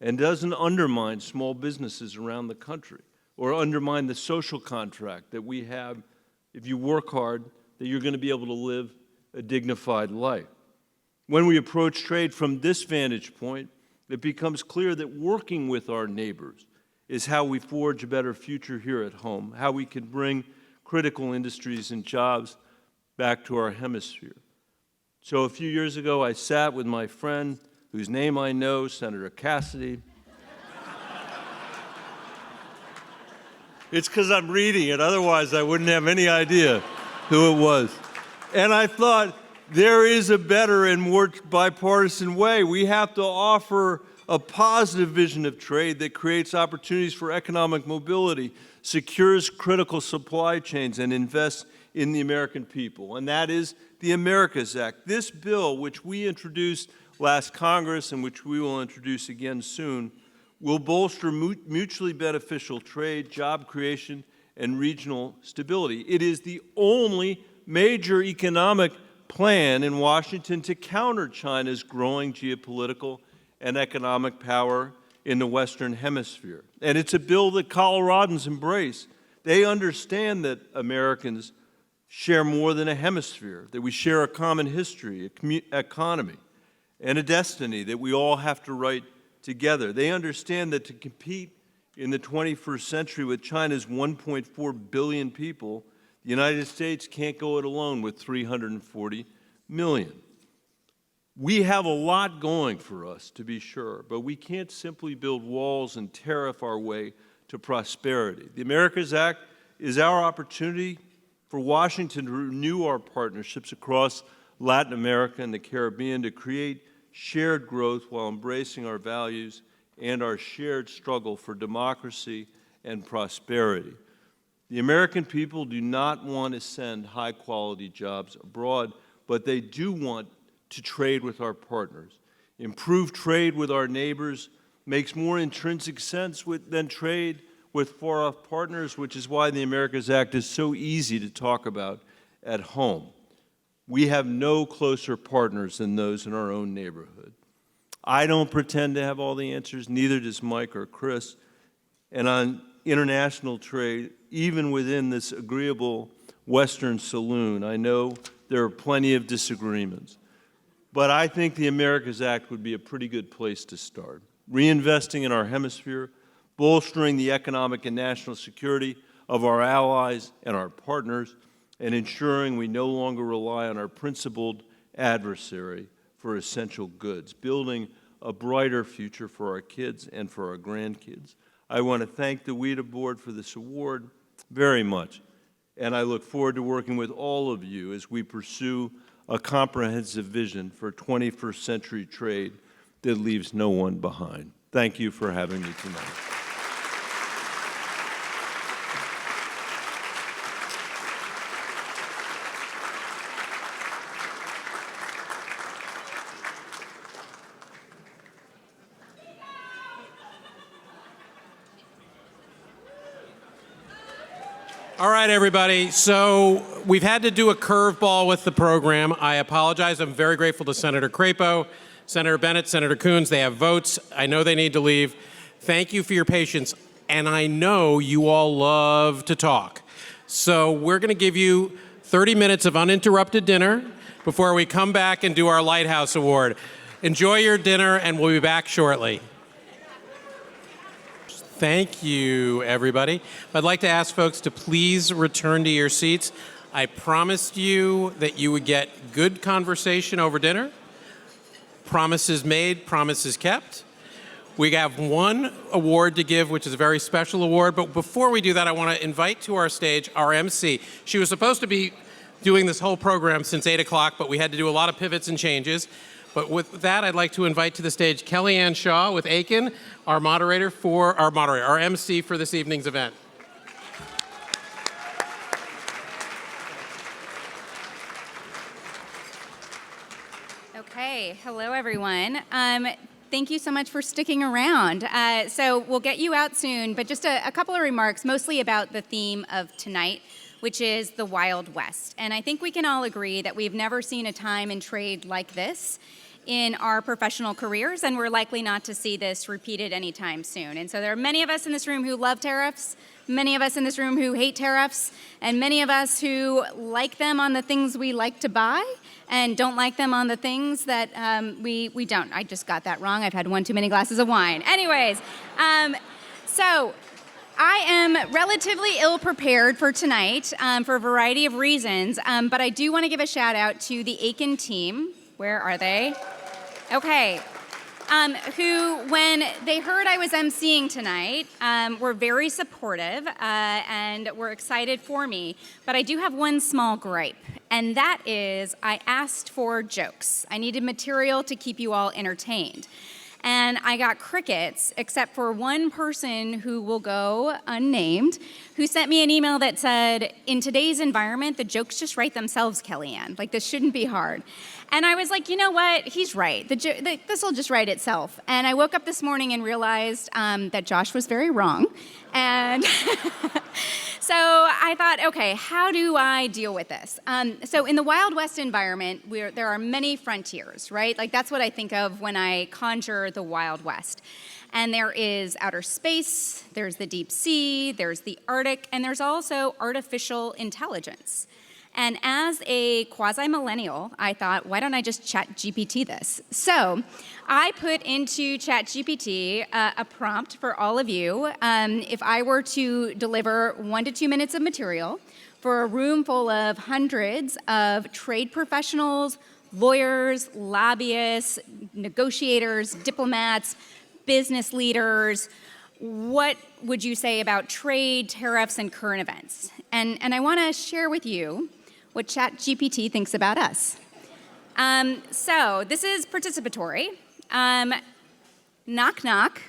and doesn't undermine small businesses around the country or undermine the social contract that we have. If you work hard, that you're going to be able to live a dignified life. When we approach trade from this vantage point, it becomes clear that working with our neighbors is how we forge a better future here at home, how we can bring critical industries and jobs back to our hemisphere. So a few years ago, I sat with my friend, whose name I know, Senator Cassidy. It's because I'm reading it, otherwise I wouldn't have any idea who it was. And I thought, there is a better and more bipartisan way. We have to offer a positive vision of trade that creates opportunities for economic mobility, secures critical supply chains, and invests in the American people. And that is the Americas Act. This bill, which we introduced last Congress and which we will introduce again soon, will bolster mutually beneficial trade, job creation, and regional stability. It is the only major economic plan in Washington to counter China's growing geopolitical and economic power in the Western Hemisphere. And it's a bill that Coloradans embrace. They understand that Americans share more than a hemisphere, that we share a common history, a economy, and a destiny that we all have to write together. They understand that to compete in the 21st century with China's 1.4 billion people, the United States can't go it alone with 340 million. We have a lot going for us, to be sure, but we can't simply build walls and tariff our way to prosperity. The Americas Act is our opportunity for Washington to renew our partnerships across Latin America and the Caribbean to create shared growth while embracing our values and our shared struggle for democracy and prosperity. The American people do not want to send high-quality jobs abroad, but they do want to trade with our partners. Improved trade with our neighbors makes more intrinsic sense than trade with far-off partners, which is why the Americas Act is so easy to talk about at home. We have no closer partners than those in our own neighborhood. I don't pretend to have all the answers, neither does Mike or Chris. And on international trade, even within this agreeable Western saloon, I know there are plenty of disagreements. But I think the Americas Act would be a pretty good place to start. Reinvesting in our hemisphere, bolstering the economic and national security of our allies and our partners, and ensuring we no longer rely on our principled adversary for essential goods, building a brighter future for our kids and for our grandkids. I want to thank the WITA board for this award. very much. And I look forward to working with all of you as we pursue a comprehensive vision for 21st century trade that leaves no one behind. Thank you for having me tonight. All right, everybody. So we've had to do a curveball with the program. I apologize. I'm very grateful to Senator Crapo, Senator Bennet, Senator Coons. They have votes. I know they need to leave. Thank you for your patience. And I know you all love to talk. So we're going to give you 30 minutes of uninterrupted dinner before we come back and do our Lighthouse Award. Enjoy your dinner, and we'll be back shortly. Thank you, everybody. I'd like to ask folks to please return to your seats. I promised you that you would get good conversation over dinner. Promises made, promises kept. We have one award to give, which is a very special award. But before we do that, I want to invite to our stage our MC. She was supposed to be doing this whole program since 8 o'clock, but we had to do a lot of pivots and changes. But with that, I'd like to invite to the stage Kellyanne Shaw with Aiken, our our MC for this evening's event. Okay, hello everyone. Thank you so much for sticking around. So we'll get you out soon, but just a couple of remarks, mostly about the theme of tonight, which is the Wild West. And I think we can all agree that we've never seen a time in trade like this in our professional careers, and we're likely not to see this repeated anytime soon. And so there are many of us in this room who love tariffs, many of us in this room who hate tariffs, and many of us who like them on the things we like to buy and don't like them on the things that we don't. I just got that wrong. I've had one too many glasses of wine. Anyways, so I am relatively ill-prepared for tonight for a variety of reasons, but I do want to give a shout out to the Aiken team. Where are they? Okay. Who, when they heard I was emceeing tonight, were very supportive and were excited for me. But I do have one small gripe, and that is I asked for jokes. I needed material to keep you all entertained. And I got crickets, except for one person who will go unnamed, who sent me an email that said, in today's environment, the jokes just write themselves, Kellyanne. Like, this shouldn't be hard. And I was like, you know what? He's right. This will just write itself. And I woke up this morning and realized that Josh was very wrong. And so I thought, okay, how do I deal with this? So in the Wild West environment, there are many frontiers, right? Like, that's what I think of when I conjure the Wild West. And there is outer space, there's the deep sea, there's the Arctic, and there's also artificial intelligence. And as a quasi-millennial, I thought, why don't I just ChatGPT this? So I put into ChatGPT a prompt for all of you. If I were to deliver 1 to 2 minutes of material for a room full of hundreds of trade professionals, lawyers, lobbyists, negotiators, diplomats, business leaders, what would you say about trade, tariffs, and current events? And I want to share with you what ChatGPT thinks about us. So this is participatory. Knock, knock.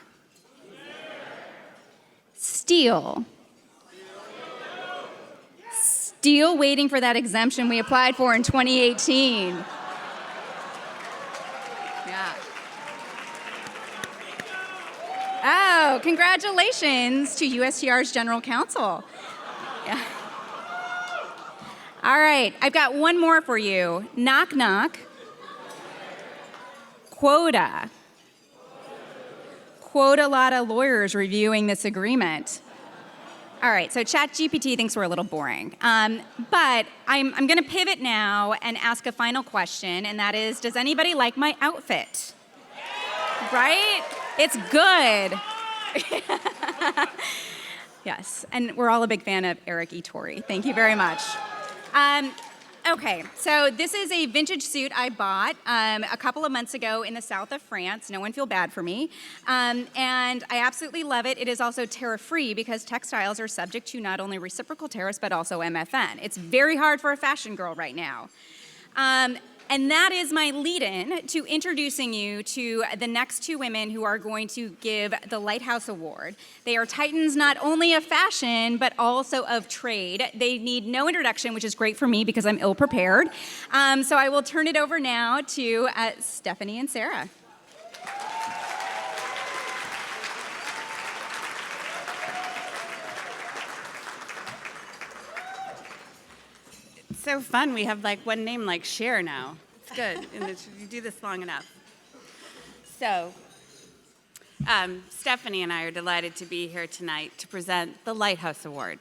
Steel. Steel waiting for that exemption we applied for in 2018. Yeah. Oh, congratulations to USTR's General Counsel. Yeah. All right, I've got one more for you. Knock, knock. Quota. Quote a lot of lawyers reviewing this agreement. All right, so ChatGPT thinks we're a little boring. But I'm going to pivot now and ask a final question, and that is, does anybody like my outfit? Right? It's good. Yes, and we're all a big fan of Eric E. Torrey. Thank you very much. Okay, so this is a vintage suit I bought a couple of months ago in the south of France. No one feel bad for me. And I absolutely love it. It is also tariff-free because textiles are subject to not only reciprocal tariffs, but also MFN. It's very hard for a fashion girl right now. And that is my lead-in to introducing you to the next two women who are going to give the Lighthouse Award. They are titans not only of fashion, but also of trade. They need no introduction, which is great for me because I'm ill-prepared. So I will turn it over now to Stephanie and Sarah. So fun. We have like one name like Cher now. It's good. And you do this long enough. So, Stephanie and I are delighted to be here tonight to present the Lighthouse Award.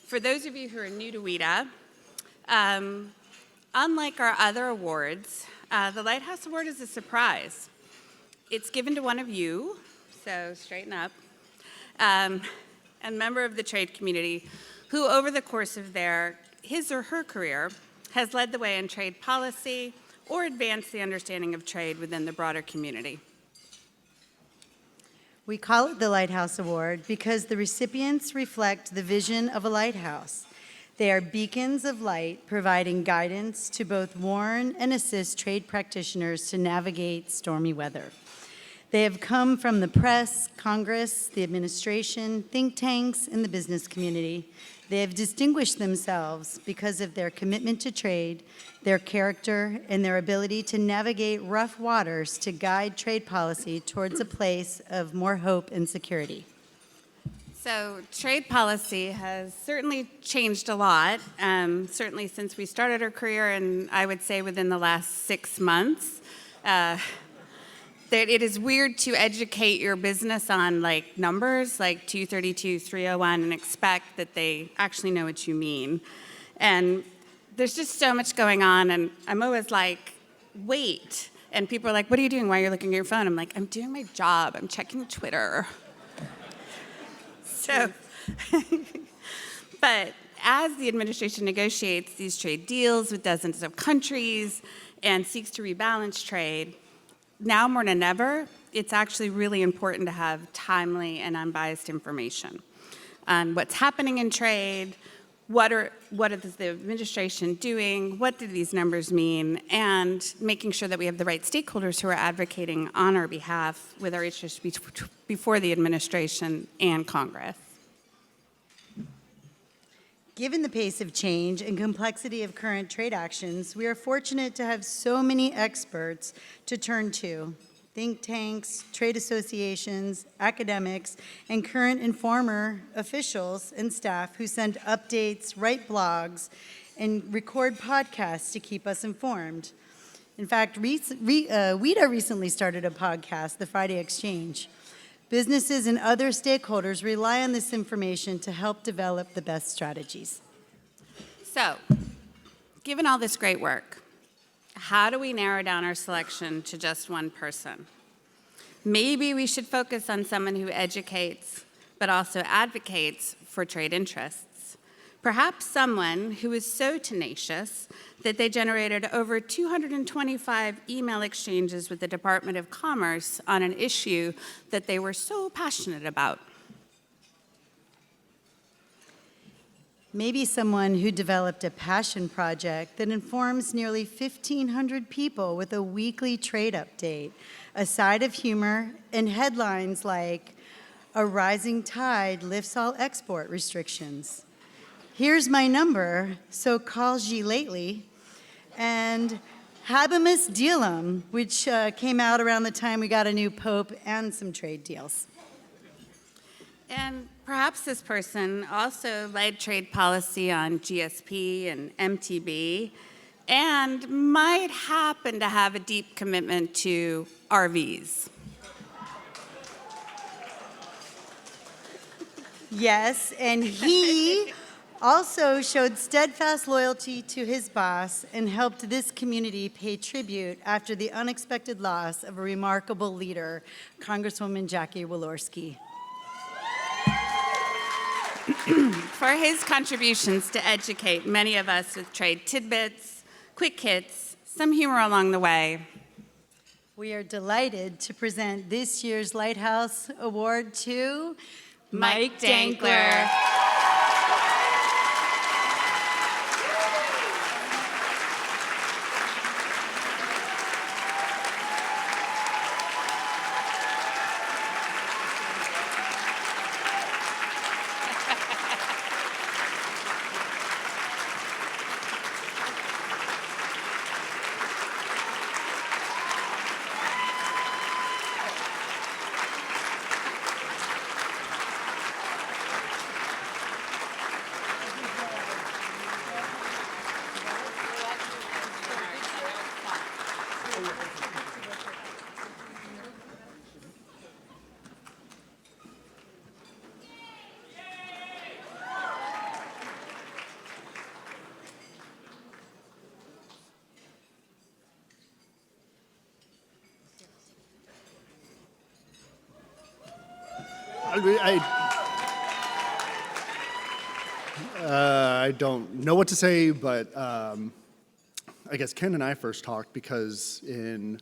For those of you who are new to WITA, unlike our other awards, the Lighthouse Award is a surprise. It's given to one of you, so straighten up, a member of the trade community who over the course of his or her career has led the way in trade policy or advanced the understanding of trade within the broader community. We call it the Lighthouse Award because the recipients reflect the vision of a lighthouse. They are beacons of light providing guidance to both warn and assist trade practitioners to navigate stormy weather. They have come from the press, Congress, the administration, think tanks, and the business community. They have distinguished themselves because of their commitment to trade, their character, and their ability to navigate rough waters to guide trade policy towards a place of more hope and security. So trade policy has certainly changed a lot, certainly since we started our career, and I would say within the last 6 months. That it is weird to educate your business on like numbers like 232, 301 and expect that they actually know what you mean. And there's just so much going on, and I'm always like, wait. And people are like, what are you doing while you're looking at your phone? I'm like, I'm doing my job. I'm checking Twitter. So, but as the administration negotiates these trade deals with dozens of countries and seeks to rebalance trade, now more than ever, it's actually really important to have timely and unbiased information on what's happening in trade, what is the administration doing, what do these numbers mean, and making sure that we have the right stakeholders who are advocating on our behalf with our interests before the administration and Congress. Given the pace of change and complexity of current trade actions, we are fortunate to have so many experts to turn to: think tanks, trade associations, academics, and current and former officials and staff who send updates, write blogs, and record podcasts to keep us informed. In fact, WITA recently started a podcast, The Friday Exchange. Businesses and other stakeholders rely on this information to help develop the best strategies. So, given all this great work, how do we narrow down our selection to just one person? Maybe we should focus on someone who educates, but also advocates for trade interests. Perhaps someone who is so tenacious that they generated over 225 email exchanges with the Department of Commerce on an issue that they were so passionate about. Maybe someone who developed a passion project that informs nearly 1,500 people with a weekly trade update, a side of humor, and headlines like, "A rising tide lifts all export restrictions." "Here's my number, so calls ye lately," and Habemus Dealum, which came out around the time we got a new pope and some trade deals. And perhaps this person also led trade policy on GSP and MTB and might happen to have a deep commitment to RVs. Yes, and he also showed steadfast loyalty to his boss and helped this community pay tribute after the unexpected loss of a remarkable leader, Congresswoman Jackie Walorski. for his contributions to educate many of us with trade tidbits, quick hits, some humor along the way. We are delighted to present this year's Lighthouse Award to Mike Dankler. I don't know what to say, but I guess Ken and I first talked because in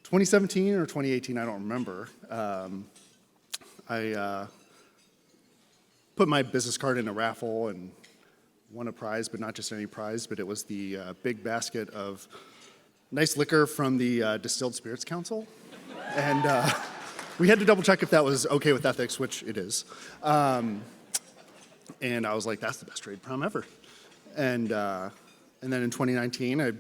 2017 or 2018, I don't remember, I put my business card in a raffle and won a prize, but not just any prize, but it was the big basket of nice liquor from the Distilled Spirits Council. And we had to double check if that was okay with ethics, which it is. And I was like, that's the best trade prom ever. And then in 2019, I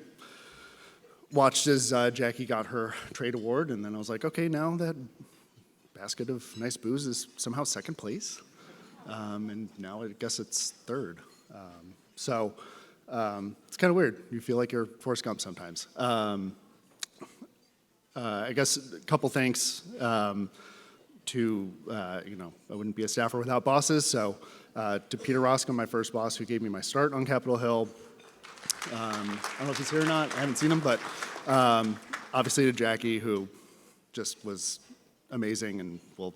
watched as Jackie got her trade award, and then I was like, okay, now that basket of nice booze is somehow second place. And now I guess it's third. So it's kind of weird. You feel like you're Forrest Gump sometimes. I guess a couple thanks to, I wouldn't be a staffer without bosses, so to Peter Roscoe, my first boss, who gave me my start on Capitol Hill. I don't know if he's here or not, I haven't seen him, but obviously to Jackie, who just was amazing and will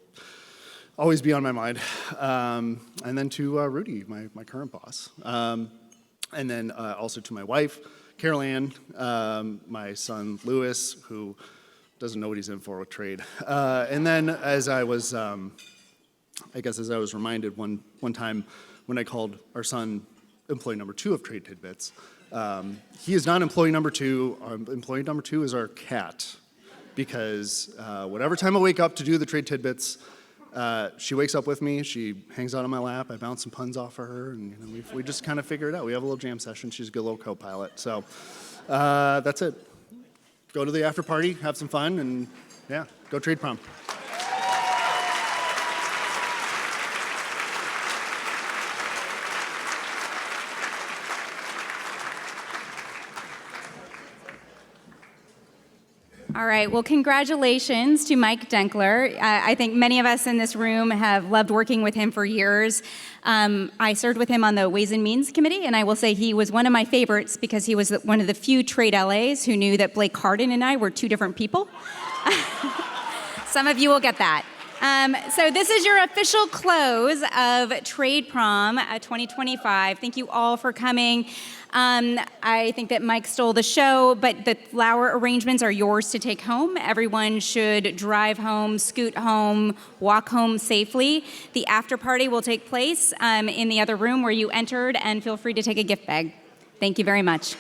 always be on my mind. And then to Rudy, my current boss. And then also to my wife, Carol Ann, my son, Lewis, who doesn't know what he's in for with trade. And then as I was, as I was reminded one time when I called our son employee number 2 of Trade Tidbits, he is not employee number 2. Employee number 2 is our cat, because whatever time I wake up to do the Trade Tidbits, she wakes up with me, she hangs out on my lap, I bounce some puns off of her, and we just kind of figure it out. We have a little jam session. She's a good little co-pilot. So that's it. Go to the after party, have some fun, and yeah, go trade prom. All right, well, congratulations to Mike Dankler. I think many of us in this room have loved working with him for years. I served with him on the Ways and Means Committee, and I will say he was one of my favorites because he was one of the few trade LAs who knew that Blake Hardin and I were 2 different people. Some of you will get that. So this is your official close of Trade Prom 2025. Thank you all for coming. I think that Mike stole the show, but the flower arrangements are yours to take home. Everyone should drive home, scoot home, walk home safely. The after party will take place in the other room where you entered, and feel free to take a gift bag. Thank you very much.